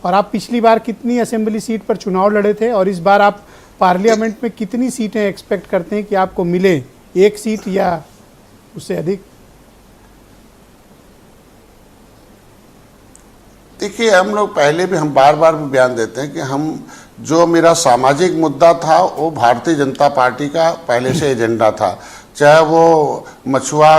और आप पिछली बार कितनी असेंबली सीट पर चुनाव लड़े थे और इस बार आप पार्लियामेंट में कितनी सीटें एक्सपेक्ट करते हैं कि आपको मिले, 1 सीट या उससे अधिक? देखिए, हम लोग पहले भी हम बार बार भी बयान देते हैं कि हम जो मेरा सामाजिक मुद्दा था वो भारतीय जनता पार्टी का पहले से एजेंडा था। चाहे वो मछुआ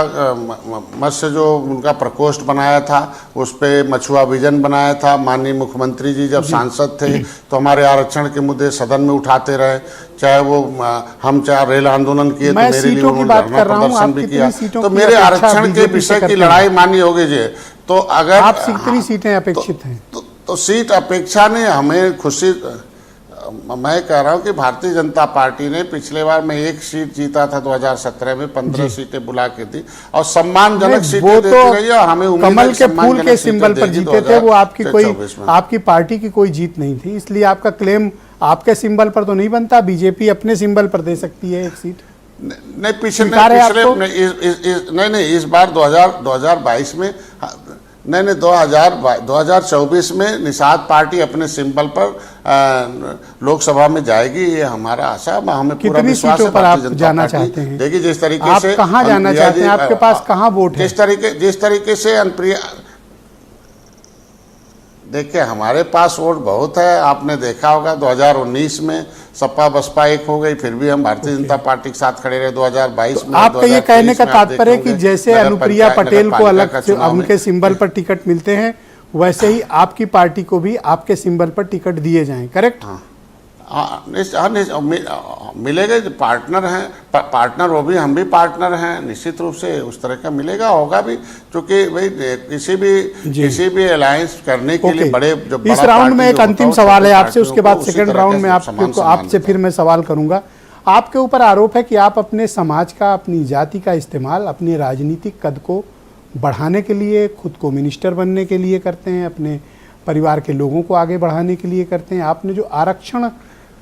मत्स्य जो उनका प्रकोष्ठ बनाया था, उस पर मछुआ विजन बनाया था। माननीय मुख्यमंत्री जी जब सांसद थे तो हमारे आरक्षण के मुद्दे सदन में उठाते रहे। चाहे वो हम चाहे रेल आंदोलन किए तो मेरे लिए उन्होंने धरना प्रदर्शन भी किया। तो मेरे आरक्षण के विषय की लड़ाई माननीय योगी जी। तो अगर आप कितनी सीटें अपेक्षित हैं? तो सीट अपेक्षा ने हमें खुशी, मैं कह रहा हूं कि भारतीय जनता पार्टी ने पिछले बार में 1 सीट जीता था 2017 में, 15 सीटें बुला के दी और सम्मानजनक सीटें देती रही है। और हमें उम्मीद है कमल के फूल के सिंबल पर जीते थे, वो आपकी पार्टी की कोई जीत नहीं थी, इसलिए आपका क्लेम आपके सिंबल पर तो नहीं बनता। बीजेपी अपने सिंबल पर दे सकती है 1 सीट। नहीं, नहीं, इस बार 2022 में नहीं 2024 में निषाद पार्टी अपने सिंबल पर लोकसभा में जाएगी, ये हमारा आशा। हमें पूरा विश्वास है पर आप जाना चाहते हैं। देखिए, जिस तरीके से आप कहाँ जाना चाहते हैं, आपके पास कहाँ वोट है? जिस तरीके से अनुप्रिया, देखिए हमारे पास वोट बहुत है। आपने देखा होगा 2019 में सपा बसपा एक हो गई, फिर भी हम भारतीय जनता पार्टी के साथ खड़े रहे। 2022 में आपका ये कहने का तात्पर्य कि जैसे अनुप्रिया पटेल को अलग उनके सिंबल पर टिकट मिलते हैं, वैसे ही आपकी पार्टी को भी आपके सिंबल पर टिकट दिए जाएं, करेक्ट? मिलेगा। पार्टनर हैं, पार्टनर वो भी, हम भी पार्टनर हैं, निश्चित रूप से उस तरह का मिलेगा, होगा भी। क्योंकि भाई किसी भी अलायंस करने के लिए बड़े जो इस राउंड में एक अंतिम सवाल है आपसे, उसके बाद सेकंड राउंड में आपसे फिर मैं सवाल करूंगा। आपके ऊपर आरोप है कि आप अपने समाज का, अपनी जाति का इस्तेमाल अपने राजनीतिक कद को बढ़ाने के लिए, खुद को मिनिस्टर बनने के लिए करते हैं, अपने परिवार के लोगों को आगे बढ़ाने के लिए करते हैं। आपने जो आरक्षण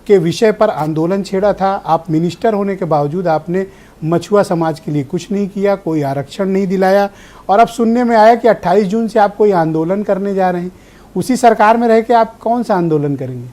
के विषय पर आंदोलन छेड़ा था, आप मिनिस्टर होने के बावजूद आपने मछुआ समाज के लिए कुछ नहीं किया, कोई आरक्षण नहीं दिलाया। और अब सुनने में आया कि 28 जून से आप कोई आंदोलन करने जा रहे हैं। उसी सरकार में रह के आप कौन सा आंदोलन करेंगे?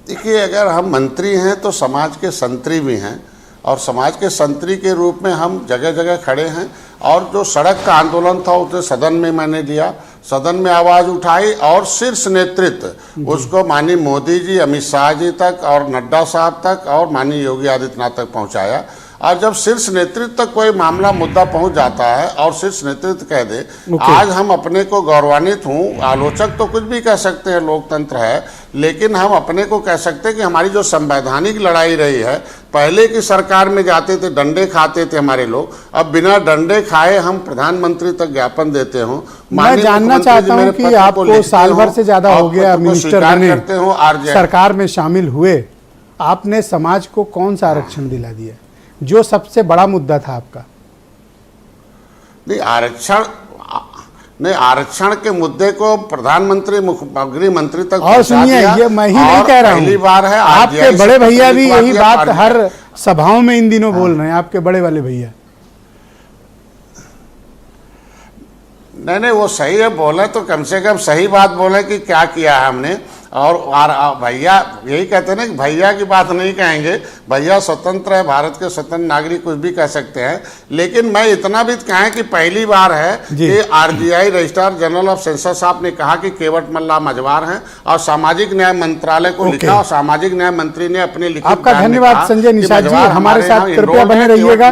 देखिए, अगर हम मंत्री हैं तो समाज के संतरी भी हैं, और समाज के संतरी के रूप में हम जगह जगह खड़े हैं। और जो सड़क का आंदोलन था उसे सदन में मैंने लिया, सदन में आवाज़ उठाई और शीर्ष नेतृत्व उसको माननीय मोदी जी, अमित शाह जी तक और नड्डा साहब तक और माननीय योगी आदित्यनाथ तक पहुंचाया। और जब शीर्ष नेतृत्व तक कोई मामला मुद्दा पहुंच जाता है और शीर्ष नेतृत्व कह दे, आज हम अपने को गौरवान्वित हूँ। आलोचक तो कुछ भी कह सकते हैं, लोकतंत्र है, लेकिन हम अपने को कह सकते हैं कि हमारी जो संवैधानिक लड़ाई रही है, पहले की सरकार में जाते थे, डंडे खाते थे हमारे लोग, अब बिना डंडे खाए हम प्रधानमंत्री तक ज्ञापन देते हो। मैं जानना चाहता हूं कि आपको साल भर से ज्यादा हो गया मिनिस्टर बने, सरकार में शामिल हुए, आपने समाज को कौन सा आरक्षण दिला दिया जो सबसे बड़ा मुद्दा था आपका? नहीं, आरक्षण के मुद्दे को प्रधानमंत्री गृह मंत्री तक। और सुनिए, ये मैं ही नहीं कह रहा हूँ, पहली बार है, आपके बड़े भैया भी यही बात हर सभाओं में इन दिनों बोल रहे हैं, आपके बड़े वाले भैया। नहीं, वो सही है, बोले तो कम से कम सही बात बोले कि क्या किया है हमने। और भैया यही कहते हैं ना कि भैया की बात नहीं कहेंगे, भैया स्वतंत्र है, भारत के स्वतंत्र नागरिक कुछ भी कह सकते हैं। लेकिन मैं इतना भी कहें कि पहली बार है कि RGI registrar general of census साहब ने कहा कि केवट मल्ला मझवार हैं और सामाजिक न्याय मंत्रालय को लिखा और सामाजिक न्याय मंत्री ने अपने लिखित। आपका धन्यवाद संजय निषाद जी, हमारे साथ कृपया बने रहिएगा।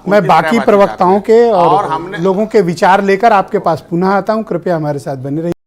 मैं बाकी प्रवक्ताओं के और लोगों के विचार लेकर आपके पास पुनः आता हूँ, कृपया हमारे साथ बने रहिए।